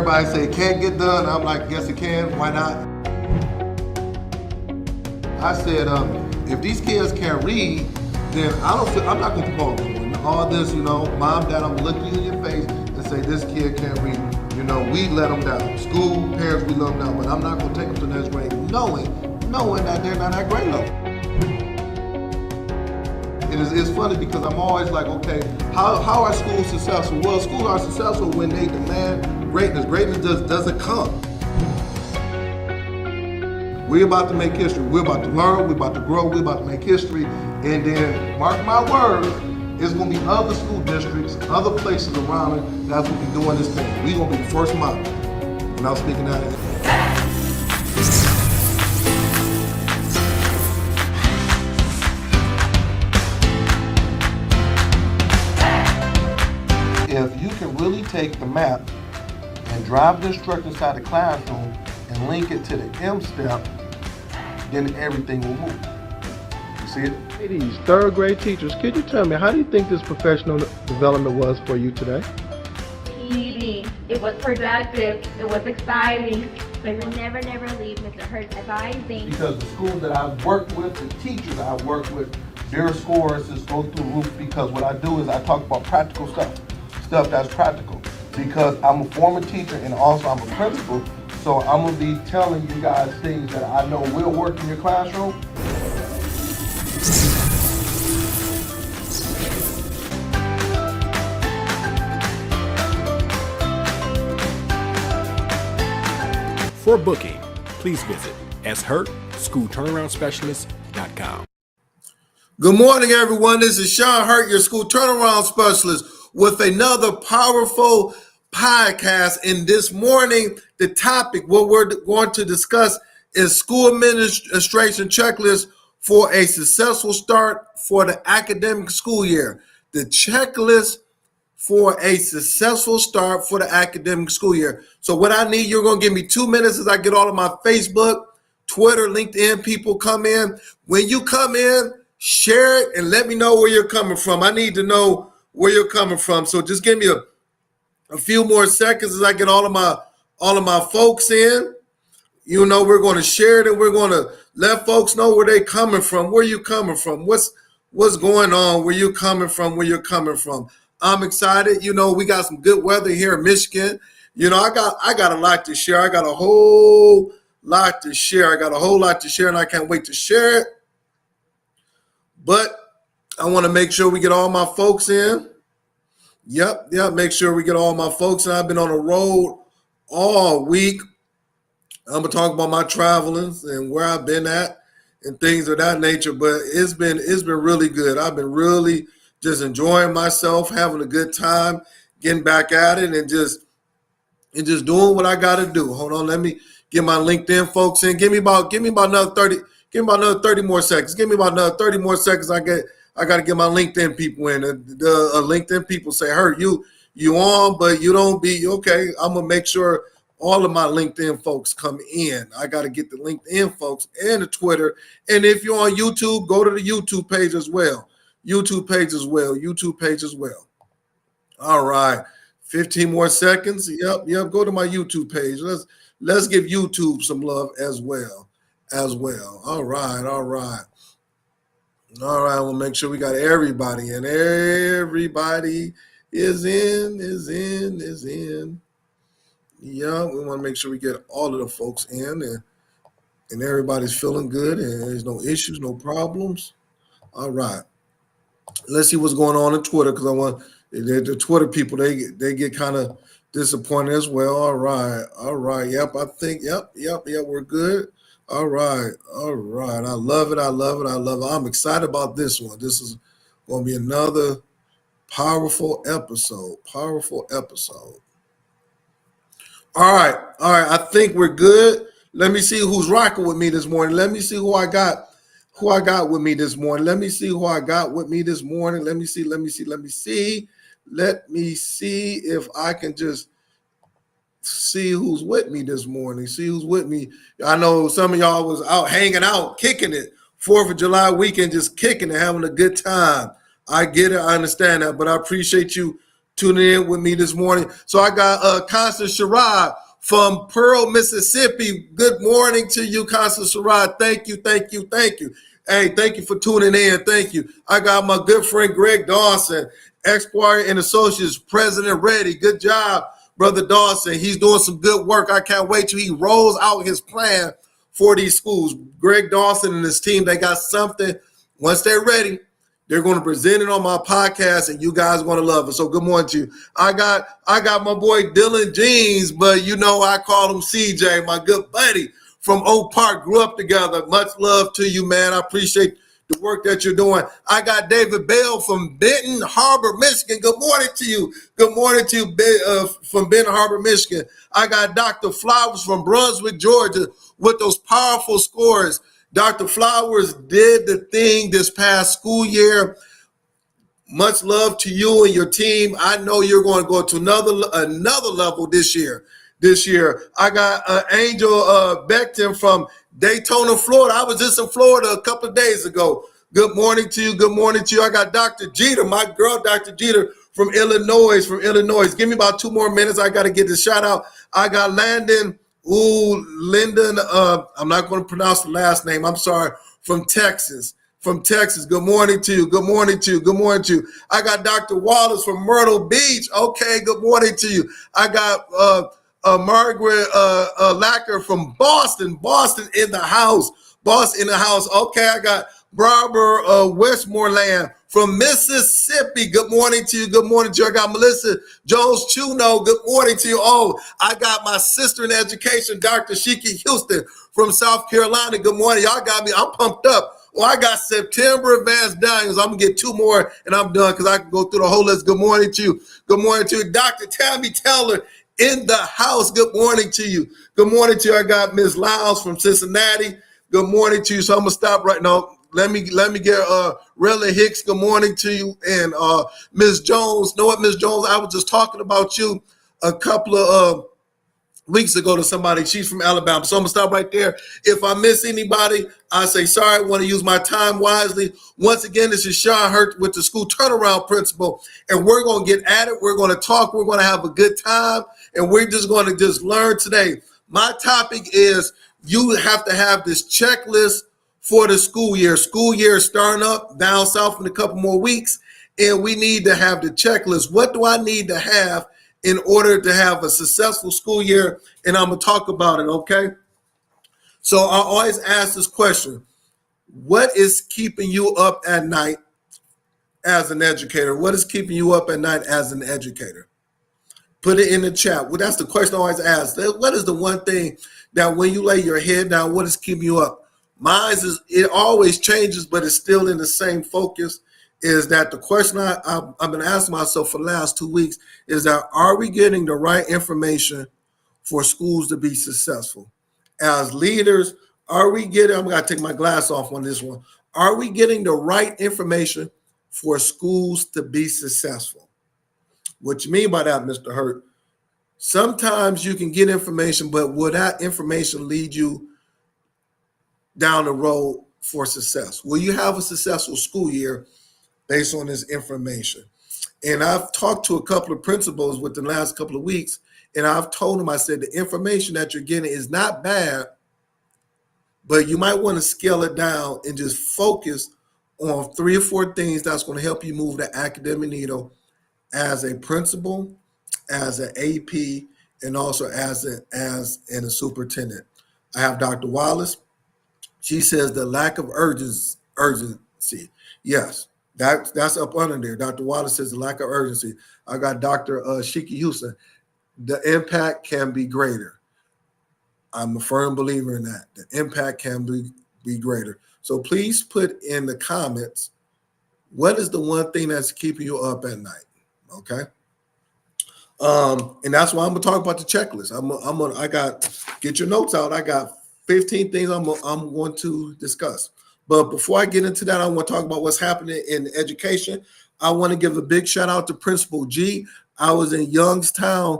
everybody say it can't get done. I'm like, yes it can, why not? I said, if these kids can't read, then I'm not gonna promote them. All this, mom, dad, I'm gonna look you in your face and say this kid can't read. We let them down. School, parents, we let them down, but I'm not gonna take them to the next grade knowing that they're not at grade level. It's funny because I'm always like, okay, how are schools successful? Well, schools are successful when they demand greatness. Greatness just doesn't come. We're about to make history. We're about to learn. We're about to grow. We're about to make history. And then, mark my words, it's going to be other school districts, other places around it that's going to be doing this thing. We're going to be the first model. And I'm speaking out of it. If you can really take the map and drive the instructor inside the classroom and link it to the M step, then everything will move. You see it? Ladies, third grade teachers, could you tell me, how do you think this professional development was for you today? Easy. It was productive. It was exciting. They will never leave Mr. Hurts advising. Because the schools that I've worked with, the teachers I've worked with, their scores just go through the roof because what I do is I talk about practical stuff that's practical. Because I'm a former teacher and also I'm a principal, so I'm gonna be telling you guys things that I know will work in your classroom. For booking, please visit shurtschoolturnaroundspecialist.com. Good morning, everyone. This is Sean Hurt, your school turnaround specialist, with another powerful podcast. And this morning, the topic, what we're going to discuss is school administration checklist for a successful start for the academic school year. The checklist for a successful start for the academic school year. So what I need, you're going to give me 2 minutes as I get all of my Facebook, Twitter, LinkedIn people come in. When you come in, share it and let me know where you're coming from. I need to know where you're coming from. So just give me a few more seconds as I get all of my folks in. We're going to share it and we're going to let folks know where they're coming from. Where you coming from? What's going on? Where you coming from? Where you're coming from? I'm excited. We got some good weather here in Michigan. I got a lot to share. I got a whole lot to share. And I can't wait to share it. But I want to make sure we get all my folks in. Yep, make sure we get all my folks in. I've been on the road all week. I'm going to talk about my travelings and where I've been at and things of that nature, but it's been really good. I've been really just enjoying myself, having a good time, getting back at it and just doing what I got to do. Hold on, let me get my LinkedIn folks in. Give me about another 30 more seconds. Give me about another 30 more seconds. I got to get my LinkedIn people in. The LinkedIn people say, Hurt, you on, but you don't be okay. I'm going to make sure all of my LinkedIn folks come in. I got to get the LinkedIn folks and the Twitter. And if you're on YouTube, go to the YouTube page as well. YouTube page as well. All right. 15 more seconds. Yep. Go to my YouTube page. Let's give YouTube some love as well. All right. We'll make sure we got everybody in. Everybody is in. Yeah, we want to make sure we get all of the folks in and everybody's feeling good and there's no issues, no problems. All right. Let's see what's going on Twitter because I want the Twitter people, they get kind of disappointed as well. All right. Yep, I think, yep, we're good. All right. I love it. I'm excited about this one. This is going to be another powerful episode. All right. I think we're good. Let me see who's rocking with me this morning. Let me see who I got with me this morning. Let me see if I can just see who's with me this morning. I know some of y'all was out hanging out, kicking it. 4th of July weekend, just kicking it, having a good time. I get it. I understand that. But I appreciate you tuning in with me this morning. So I got Constance Sherrod from Pearl, Mississippi. Good morning to you, Constance Sherrod. Thank you. Hey, thank you for tuning in. Thank you. I got my good friend Greg Dawson, Esquire and Associates, President Ready. Good job, Brother Dawson. He's doing some good work. I can't wait till he rolls out his plan for these schools. Greg Dawson and his team, they got something. Once they're ready, they're going to present it on my podcast, and you guys are going to love it. So good morning to you. I got my boy Dylan Jeans, but you know I call him CJ, my good buddy from Oak Park. Grew up together. Much love to you, man. I appreciate the work that you're doing. I got David Bell from Benton Harbor, Michigan. Good morning to you. Good morning to you from Benton Harbor, Michigan. I got Dr. Flowers from Brunswick, Georgia, with those powerful scores. Dr. Flowers did the thing this past school year. Much love to you and your team. I know you're going to go to another level this year. I got Angel Beckton from Daytona, Florida. I was just in Florida a couple of days ago. Good morning to you. I got Dr. Jeter, my girl, Dr. Jeter from Illinois. Give me about 2 more minutes. I got to get the shout out. I got Lyndon, I'm not going to pronounce the last name. I'm sorry. From Texas. Good morning to you. I got Dr. Wallace from Myrtle Beach. Okay, good morning to you. I got Margaret Lacker from Boston in the house. Okay, I got Barbara Westmoreland from Mississippi. Good morning to you. I got Melissa Jones Chuno. Good morning to you. Oh, I got my sister in education, Dr. Shiki Houston from South Carolina. Good morning. Y'all got me. I'm pumped up. Well, I got September Advanced Daniels. I'm going to get 2 more and I'm done because I can go through the whole list. Good morning to you. Dr. Tammy Taylor in the house. Good morning to you. I got Ms. Lyles from Cincinnati. Good morning to you. So I'm going to stop right now. Let me get Rella Hicks. Good morning to you. And Ms. Jones. Know what, Ms. Jones? I was just talking about you a couple of weeks ago to somebody. She's from Alabama. So I'm going to stop right there. If I miss anybody, I say sorry. I want to use my time wisely. Once again, this is Sean Hurt with the School Turnaround Principle. And we're going to get at it. We're going to talk. We're going to have a good time. And we're just going to just learn today. My topic is you have to have this checklist for the school year. School year is starting up down south in a couple more weeks, and we need to have the checklist. What do I need to have in order to have a successful school year? And I'm going to talk about it, okay? So I always ask this question. What is keeping you up at night as an educator? What is keeping you up at night as an educator? Put it in the chat. Well, that's the question I always ask. What is the one thing that when you lay your head down, what is keeping you up? Mine is, it always changes, but it's still in the same focus, is that the question I've been asking myself for the last 2 weeks is that are we getting the right information for schools to be successful? As leaders, are we getting, I'm going to take my glass off on this one. Are we getting the right information for schools to be successful? What you mean by that, Mr. Hurt? Sometimes you can get information, but will that information lead you down the road for success? Will you have a successful school year based on this information? And I've talked to a couple of principals within the last couple of weeks, and I've told them, I said, the information that you're getting is not bad, but you might want to scale it down and just focus on 3 or 4 things that's going to help you move the academic needle as a principal, as an AP, and also as a superintendent. I have Dr. Wallace. She says the lack of urgency. Yes, that's up under there. Dr. Wallace says the lack of urgency. I got Dr. Shiki Houston. The impact can be greater. I'm a firm believer in that. The impact can be greater. So please put in the comments, what is the one thing that's keeping you up at night? Okay. And that's why I'm gonna talk about the checklist. I got, get your notes out. I got 15 things I'm going to discuss. But before I get into that, I want to talk about what's happening in education. I want to give a big shout out to Principal G. I was in Youngstown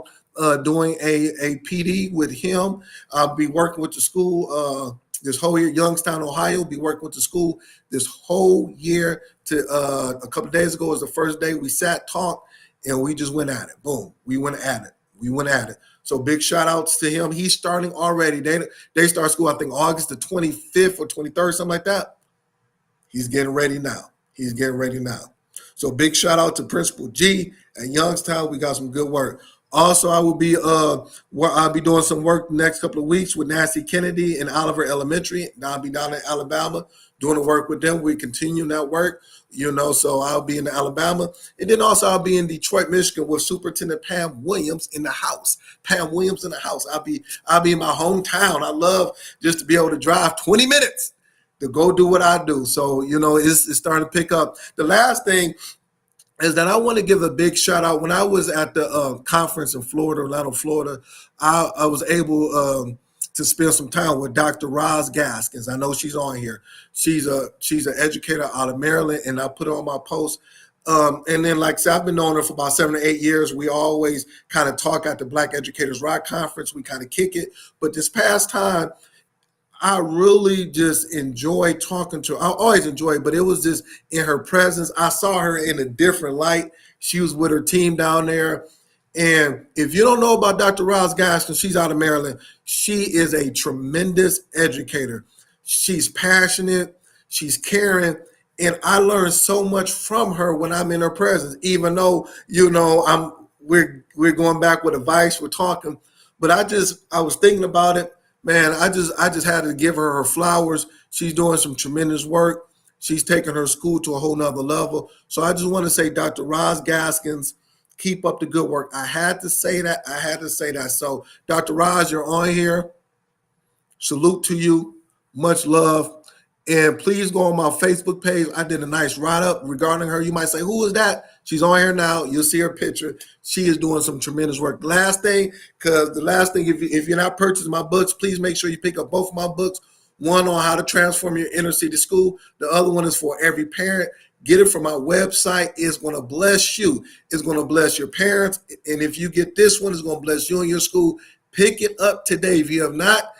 doing a PD with him. I'll be working with the school this whole year. Youngstown, Ohio, be working with the school this whole year. To a couple of days ago was the first day we sat, talked, and we just went at it. Boom, we went at it. So big shout outs to him. He's starting already. They start school, I think August the 25th or 23rd, something like that. He's getting ready now. So big shout out to Principal G at Youngstown. We got some good work. Also, I'll be doing some work the next couple of weeks with Nancy Kennedy and Oliver Elementary. I'll be down in Alabama doing the work with them. We continue that work, so I'll be in Alabama. And then also I'll be in Detroit, Michigan with Superintendent Pam Williams in the house. I'll be in my hometown. I love just to be able to drive 20 minutes to go do what I do. So, it's starting to pick up. The last thing is that I want to give a big shout out. When I was at the conference in Florida, Orlando, Florida, I was able to spend some time with Dr. Roz Gaskins. I know she's on here. She's an educator out of Maryland, and I put her on my post. And then, like I said, I've been knowing her for about 7 or 8 years. We always kind of talk at the Black Educators Rock Conference. We kind of kick it. But this past time, I really just enjoy talking to her. I always enjoy it, but it was just in her presence. I saw her in a different light. She was with her team down there. And if you don't know about Dr. Roz Gaskins, she's out of Maryland. She is a tremendous educator. She's passionate. She's caring. And I learned so much from her when I'm in her presence, even though, we're going back with advice, we're talking. But I was thinking about it. Man, I just had to give her flowers. She's doing some tremendous work. She's taking her school to a whole nother level. So I just want to say, Dr. Roz Gaskins, keep up the good work. I had to say that. So, Dr. Roz, you're on here. Salute to you. Much love. And please go on my Facebook page. I did a nice write-up regarding her. You might say, who is that? She's on here now. You'll see her picture. She is doing some tremendous work. The last thing, if you're not purchasing my books, please make sure you pick up both of my books. One on how to transform your inner city school. The other one is for every parent. Get it from my website. It's going to bless you. It's going to bless your parents. And if you get this one, it's going to bless you and your school. Pick it up today. If you have not,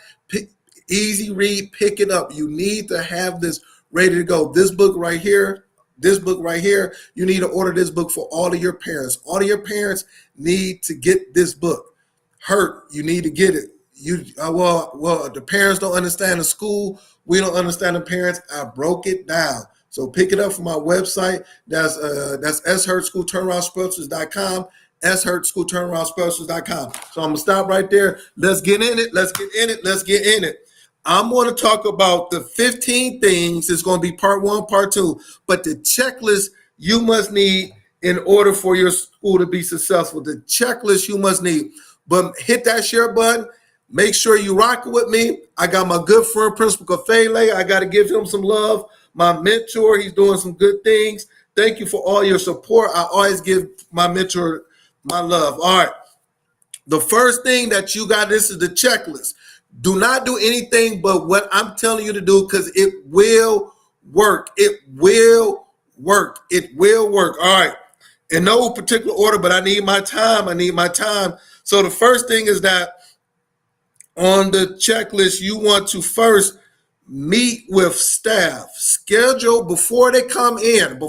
easy read, pick it up. You need to have this ready to go. This book right here, you need to order this book for all of your parents. All of your parents need to get this book. Hurt, you need to get it. The parents don't understand the school. We don't understand the parents. I broke it down. So pick it up from my website. That's shurtschoolturnaroundspecialist.com. shurtschoolturnaroundspecialist.com. So I'm gonna stop right there. Let's get in it. I'm going to talk about the 15 things. It's going to be part 1, part 2, but the checklist you must need in order for your school to be successful. The checklist you must need. But hit that share button. Make sure you rock it with me. I got my good friend, Principal Kafele. I got to give him some love. My mentor, he's doing some good things. Thank you for all your support. I always give my mentor my love. All right. The first thing that you got, this is the checklist. Do not do anything but what I'm telling you to do, because it will work. It will work. All right. In no particular order, but I need my time. So the first thing is that on the checklist, you want to first meet with staff. Schedule before they come in,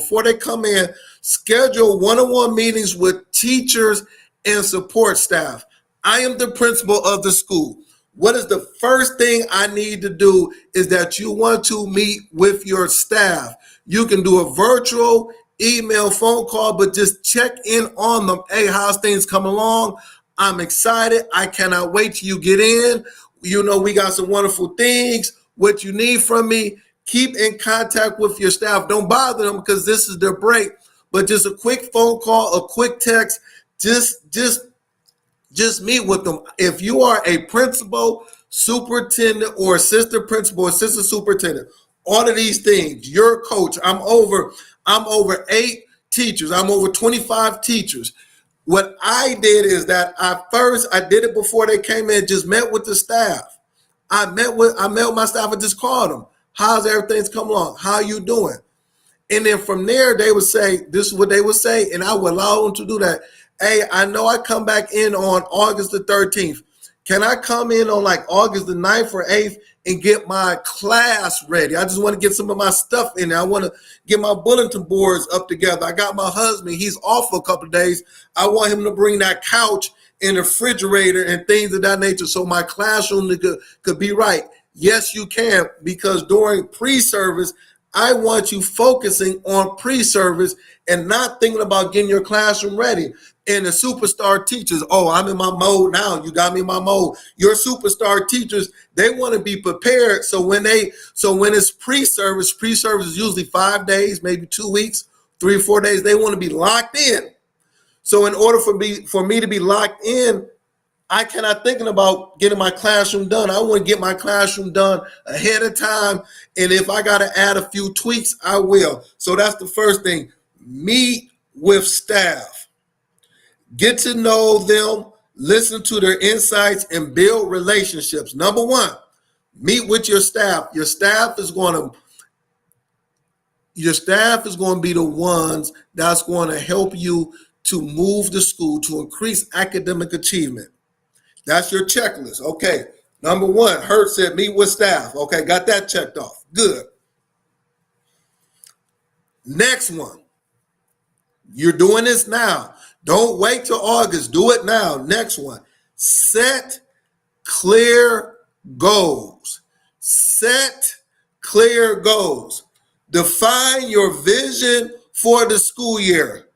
schedule one-on-one meetings with teachers and support staff. I am the principal of the school. What is the first thing I need to do is that you want to meet with your staff. You can do a virtual, email, phone call, but just check in on them. Hey, how's things coming along? I'm excited. I cannot wait till you get in. We got some wonderful things. What you need from me, keep in contact with your staff. Don't bother them because this is their break, but just a quick phone call, a quick text, just meet with them. If you are a principal, superintendent, or assistant principal, assistant superintendent, all of these things, you're a coach. I'm over 8 teachers. I'm over 25 teachers. What I did is that I did it before they came in, just met with the staff. I met with my staff and just called them. How's everything's coming along? How you doing? And then from there, they would say, this is what they would say, and I would allow them to do that. Hey, I know I come back in on August the 13th. Can I come in on like August the 9th or 8th and get my class ready? I just want to get some of my stuff in there. I want to get my bulletin boards up together. I got my husband. He's off for a couple of days. I want him to bring that couch and refrigerator and things of that nature so my classroom could be right. Yes, you can, because during pre-service, I want you focusing on pre-service and not thinking about getting your classroom ready. And the superstar teachers, oh, I'm in my mode now. You got me in my mode. Your superstar teachers, they want to be prepared. So when it's pre-service is usually 5 days, maybe 2 weeks, 3 or 4 days. They want to be locked in. So in order for me to be locked in, I cannot thinking about getting my classroom done. I want to get my classroom done ahead of time. And if I got to add a few tweaks, I will. So that's the first thing. Meet with staff. Get to know them, listen to their insights, and build relationships. Number one, meet with your staff. Your staff is going to be the ones that's going to help you to move the school to increase academic achievement. That's your checklist. Okay. Number one, Hurt said meet with staff. Okay, got that checked off. Good. Next one. You're doing this now. Don't wait till August. Do it now. Next one. Set clear goals. Set clear goals. Define your vision for the school year.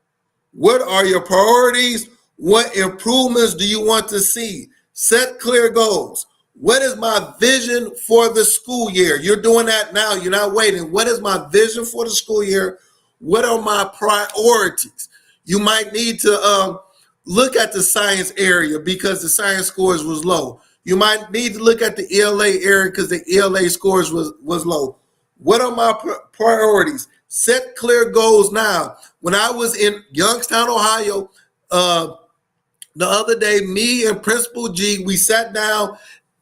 What are your priorities? What improvements do you want to see? Set clear goals. What is my vision for the school year? You're doing that now. You're not waiting. What is my vision for the school year? What are my priorities? You might need to look at the science area because the science scores was low. You might need to look at the ELA area because the ELA scores was low. What are my priorities? Set clear goals now. When I was in Youngstown, Ohio, the other day, me and Principal G, we sat down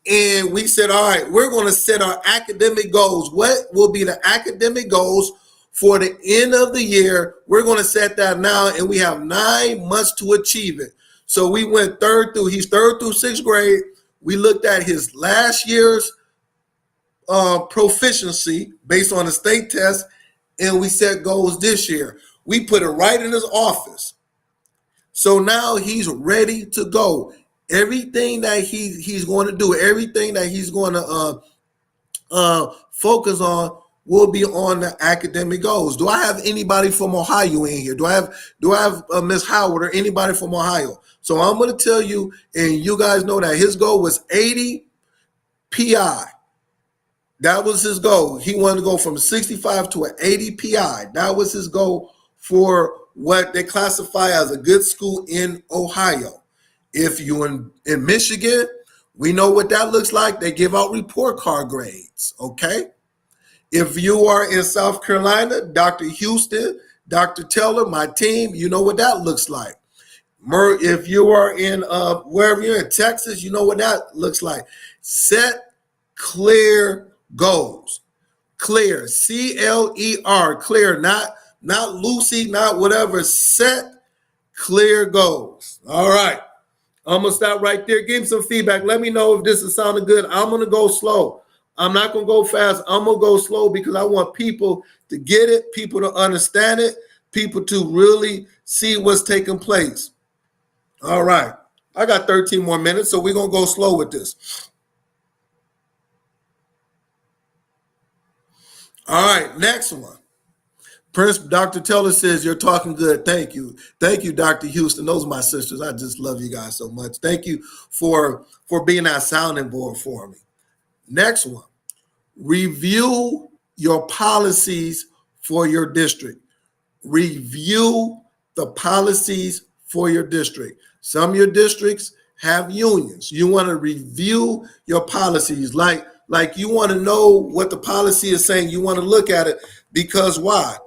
and we said, all right, we're going to set our academic goals. What will be the academic goals for the end of the year? We're going to set that now, and we have 9 months to achieve it. So we went he's third through 6th grade. We looked at his last year's proficiency based on the state test, and we set goals this year. We put it right in his office. So now he's ready to go. Everything that he's going to do, everything that he's going to focus on will be on the academic goals. Do I have anybody from Ohio in here? Do I have Miss Howard or anybody from Ohio? So I'm going to tell you, and you guys know that his goal was 80 PI. That was his goal. He wanted to go from 65 to an 80 PI. That was his goal for what they classify as a good school in Ohio. If you in Michigan, we know what that looks like. They give out report card grades, okay? If you are in South Carolina, Dr. Houston, Dr. Taylor, my team, you know what that looks like. If you are in wherever you're in Texas, you know what that looks like. Set clear goals. Clear, C-L-E-R, clear, not Lucy, not whatever. Set clear goals. All right. I'm going to stop right there. Give me some feedback. Let me know if this is sounding good. I'm going to go slow. I'm not going to go fast. I'm going to go slow because I want people to get it, people to understand it, people to really see what's taking place. All right. I got 13 more minutes, so we're going to go slow with this. All right, next one. Dr. Taylor says, you're talking good. Thank you. Thank you, Dr. Houston. Those are my sisters. I just love you guys so much. Thank you for being that sounding board for me. Next one. Review your policies for your district. Review the policies for your district. Some of your districts have unions. You want to review your policies. Like you want to know what the policy is saying. You want to look at it because why?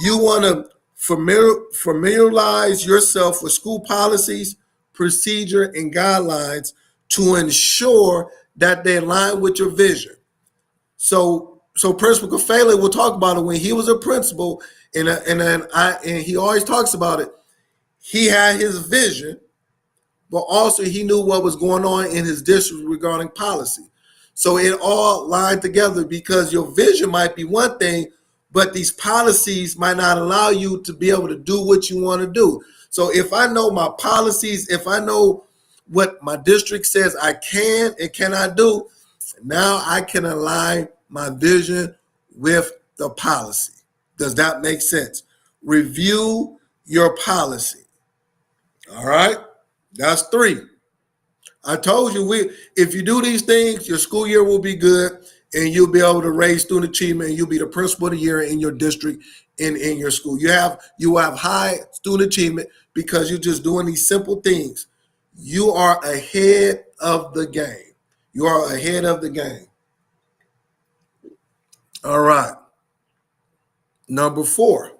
You want to familiarize yourself with school policies, procedure, and guidelines to ensure that they align with your vision. So Principal Kafele will talk about it when he was a principal, and he always talks about it. He had his vision, but also he knew what was going on in his district regarding policy. So it all lined together because your vision might be one thing, but these policies might not allow you to be able to do what you want to do. So if I know my policies, if I know what my district says I can and cannot do, now I can align my vision with the policy. Does that make sense? Review your policy. All right, that's 3. I told you, if you do these things, your school year will be good and you'll be able to raise student achievement and you'll be the principal of the year in your district and in your school. You will have high student achievement because you're just doing these simple things. You are ahead of the game. You are ahead of the game. All right. Number 4,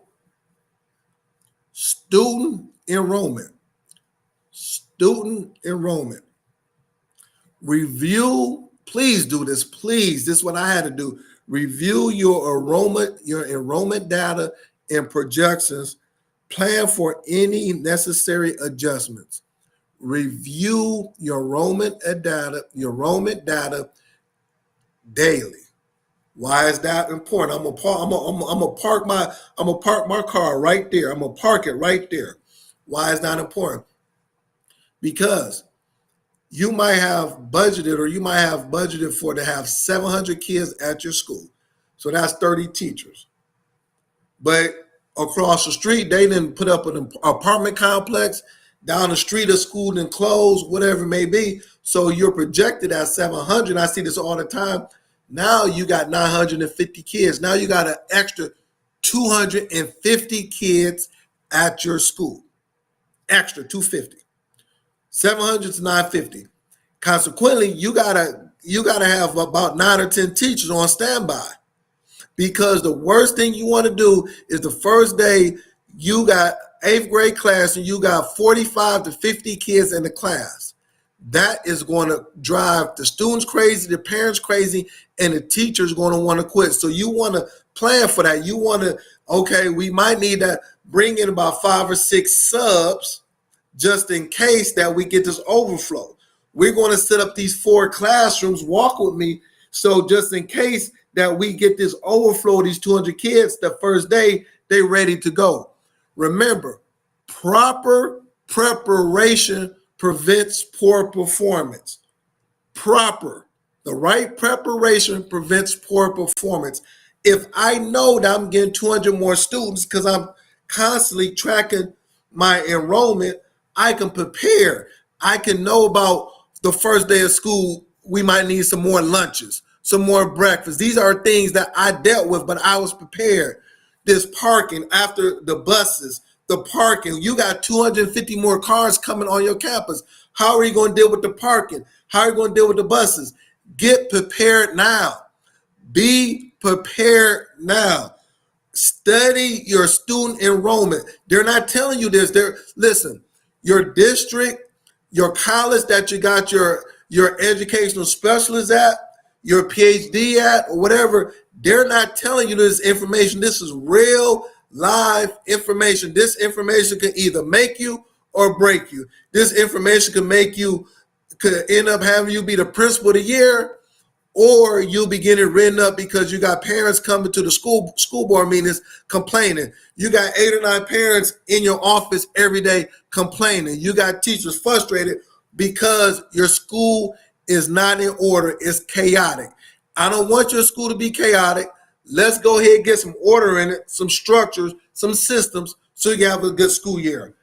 student enrollment. Student enrollment. Review, please do this, please. This is what I had to do. Review your enrollment data and projections. Plan for any necessary adjustments. Review your enrollment data daily. Why is that important? I'm gonna park my car right there. I'm gonna park it right there. Why is that important? Because you might have budgeted for to have 700 kids at your school. So that's 30 teachers. But across the street, they didn't put up an apartment complex. Down the street, a school didn't close, whatever it may be. So you're projected at 700. I see this all the time. Now you got 950 kids. Now you got an extra 250 kids at your school. Extra 250. 700 to 950. Consequently, you gotta have about 9 or 10 teachers on standby, because the worst thing you want to do is the first day you got 8th grade class and you got 45 to 50 kids in the class. That is going to drive the students crazy, the parents crazy, and the teachers going to want to quit. So you want to plan for that. You want to, okay, we might need to bring in about 5 or 6 subs just in case that we get this overflow. We're going to set up these 4 classrooms, walk with me. So just in case that we get this overflow, these 200 kids, the first day, they're ready to go. Remember, proper preparation prevents poor performance. The right preparation prevents poor performance. If I know that I'm getting 200 more students because I'm constantly tracking my enrollment, I can prepare. I can know about the first day of school, we might need some more lunches, some more breakfast. These are things that I dealt with, but I was prepared. This parking after the buses, the parking, you got 250 more cars coming on your campus. How are you going to deal with the parking? How are you going to deal with the buses? Get prepared now. Be prepared now. Study your student enrollment. They're not telling you this. Listen, your district, your college that you got your educational specialist at, your PhD at, or whatever, they're not telling you this information. This is real, live information. This information can either make you or break you. This information could end up having you be the principal of the year, or you'll be getting written up because you got parents coming to the school board meetings complaining. You got 8 or 9 parents in your office every day complaining. You got teachers frustrated because your school is not in order. It's chaotic. I don't want your school to be chaotic. Let's go ahead and get some order in it, some structures, some systems, so you can have a good school year.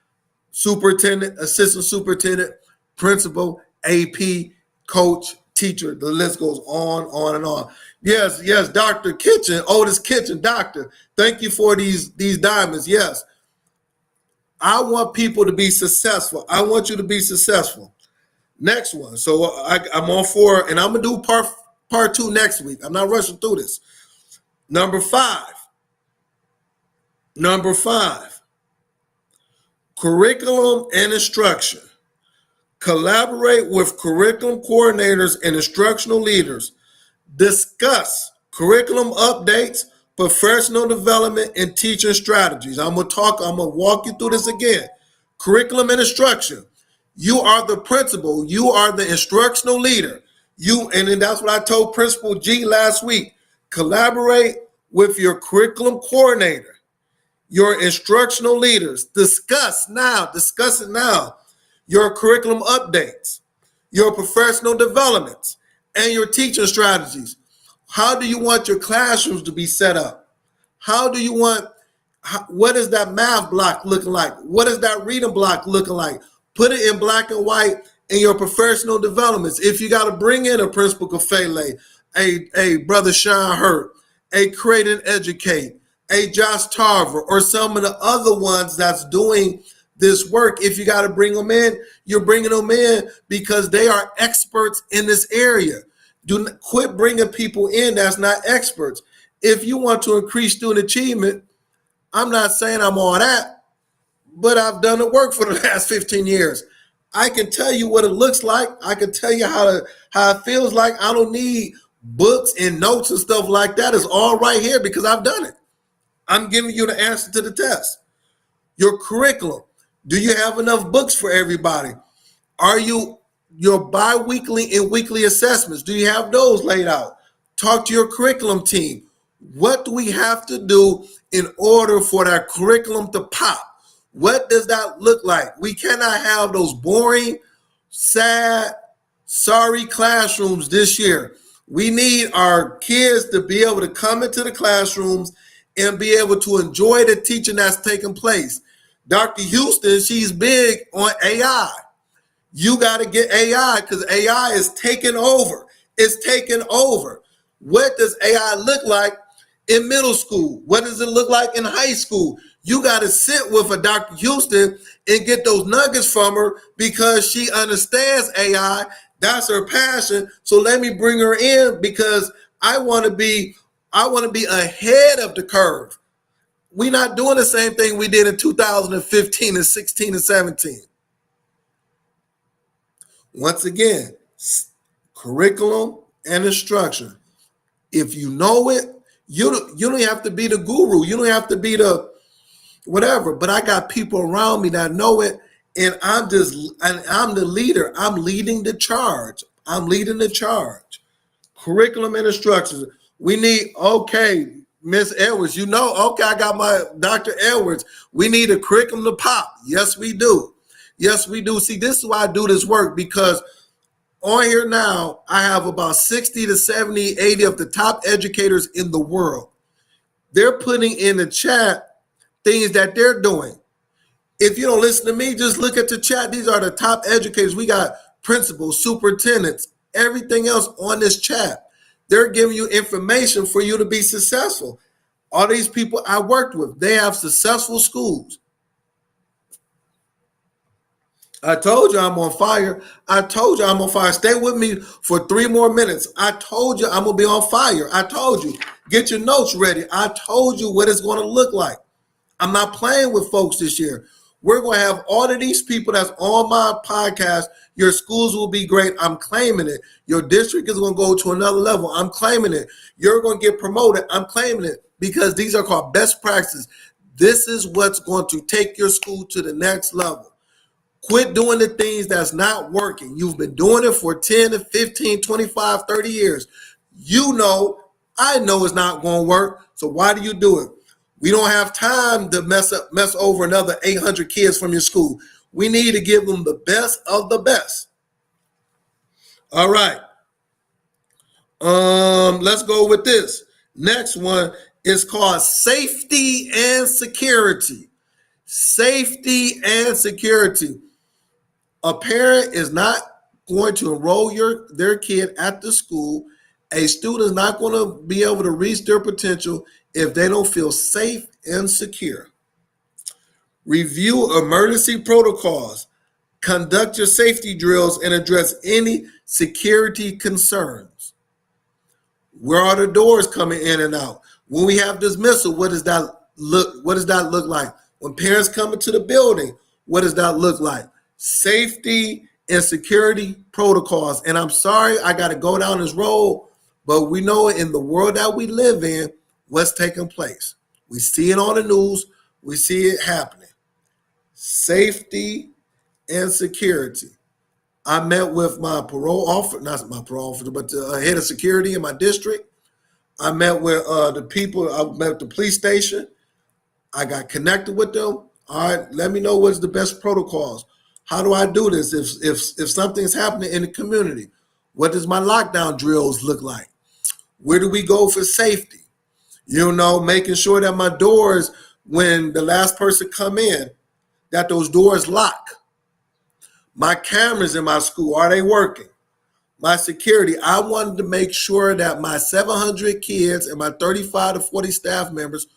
Superintendent, assistant superintendent, principal, AP, coach, teacher, the list goes on and on. Yes, Dr. Kitchen, Otis Kitchen, doctor. Thank you for these diamonds. Yes. I want people to be successful. I want you to be successful. Next one. So I'm on 4, and I'm going to do part 2 next week. I'm not rushing through this. Number 5. Curriculum and instruction. Collaborate with curriculum coordinators and instructional leaders. Discuss curriculum updates, professional development, and teaching strategies. I'm gonna walk you through this again. Curriculum and instruction. You are the principal. You are the instructional leader. And then that's what I told Principal G last week. Collaborate with your curriculum coordinator, your instructional leaders. Discuss it now. Your curriculum updates, your professional developments, and your teaching strategies. How do you want your classrooms to be set up? What is that math block looking like? What is that reading block looking like? Put it in black and white in your professional developments. If you got to bring in a Principal Kafele, a Brother Sean Hurt, a Create and Educate, a Josh Tarver, or some of the other ones that's doing this work, if you got to bring them in, you're bringing them in because they are experts in this area. Do not quit bringing people in that's not experts. If you want to increase student achievement, I'm not saying I'm all that, but I've done the work for the last 15 years. I can tell you what it looks like. I can tell you how it feels like. I don't need books and notes and stuff like that. It's all right here because I've done it. I'm giving you the answer to the test. Your curriculum. Do you have enough books for everybody? Are your bi-weekly and weekly assessments? Do you have those laid out? Talk to your curriculum team. What do we have to do in order for that curriculum to pop? What does that look like? We cannot have those boring, sad, sorry classrooms this year. We need our kids to be able to come into the classrooms and be able to enjoy the teaching that's taking place. Dr. Houston, she's big on AI. You got to get AI because AI is taking over. It's taking over. What does AI look like in middle school? What does it look like in high school? You got to sit with a Dr. Houston and get those nuggets from her because she understands AI. That's her passion. So let me bring her in because I want to be ahead of the curve. We're not doing the same thing we did in 2015 and 16 and 17. Once again, curriculum and instruction. If you know it, you don't have to be the guru. You don't have to be the whatever. But I got people around me that know it, and I'm the leader. I'm leading the charge. Curriculum and instructions. We need, okay, Miss Edwards, okay, I got my Dr. Edwards. We need a curriculum to pop. Yes, we do. See, this is why I do this work because on here now, I have about 60 to 70, 80 of the top educators in the world. They're putting in the chat things that they're doing. If you don't listen to me, just look at the chat. These are the top educators. We got principals, superintendents, everything else on this chat. They're giving you information for you to be successful. All these people I worked with, they have successful schools. I told you I'm on fire. Stay with me for 3 more minutes. I told you I'm going to be on fire. I told you. Get your notes ready. I told you what it's going to look like. I'm not playing with folks this year. We're going to have all of these people that's on my podcast. Your schools will be great. I'm claiming it. Your district is going to go to another level. I'm claiming it. You're going to get promoted. I'm claiming it because these are called best practices. This is what's going to take your school to the next level. Quit doing the things that's not working. You've been doing it for 10 to 15, 25, 30 years. I know it's not going to work. So why do you do it? We don't have time to mess over another 800 kids from your school. We need to give them the best of the best. All right. Let's go with this. Next one is called safety and security. Safety and security. A parent is not going to enroll their kid at the school. A student is not going to be able to reach their potential if they don't feel safe and secure. Review emergency protocols. Conduct your safety drills and address any security concerns. Where are the doors coming in and out? When we have dismissal, what does that look like? When parents come into the building, what does that look like? Safety and security protocols. And I'm sorry I got to go down this road, but we know in the world that we live in, what's taking place. We see it on the news. We see it happening. Safety and security. I met with my parole officer, not my parole officer, but the head of security in my district. I met with the people. I met at the police station. I got connected with them. All right, let me know what's the best protocols. How do I do this? If something's happening in the community, what does my lockdown drills look like? Where do we go for safety? You know, making sure that my doors, when the last person come in, that those doors lock. My cameras in my school, are they working? My security, I wanted to make sure that my 700 kids and my 35 to 40 staff members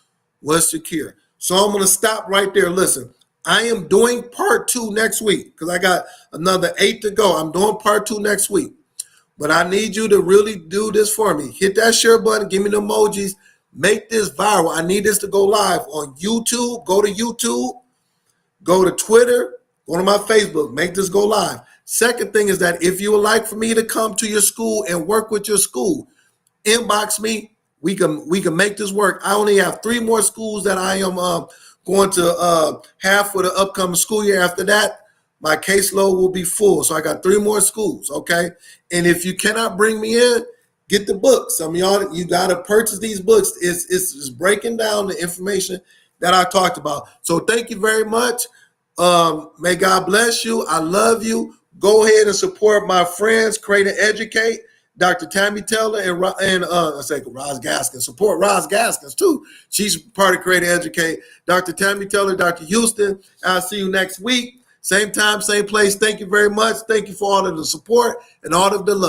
was secure. So I'm going to stop right there. Listen, I am doing part 2 next week because I got another 8 to go. I'm doing part 2 next week. But I need you to really do this for me. Hit that share button. Give me the emojis. Make this viral. I need this to go live on YouTube. Go to YouTube. Go to Twitter. Go to my Facebook. Make this go live. Second thing is that if you would like for me to come to your school and work with your school, inbox me. We can make this work. I only have 3 more schools that I am going to have for the upcoming school year. After that, my caseload will be full. So I got 3 more schools, okay? And if you cannot bring me in, get the books. Some of y'all, you got to purchase these books. It's breaking down the information that I talked about. So thank you very much. May God bless you. I love you. Go ahead and support my friends, Create and Educate, Dr. Tammy Taylor, and I say Roz Gaskins. Support Roz Gaskins too. She's part of Create and Educate. Dr. Tammy Taylor, Dr. Houston. I'll see you next week. Same time, same place. Thank you very much. Thank you for all of the support and all of the love.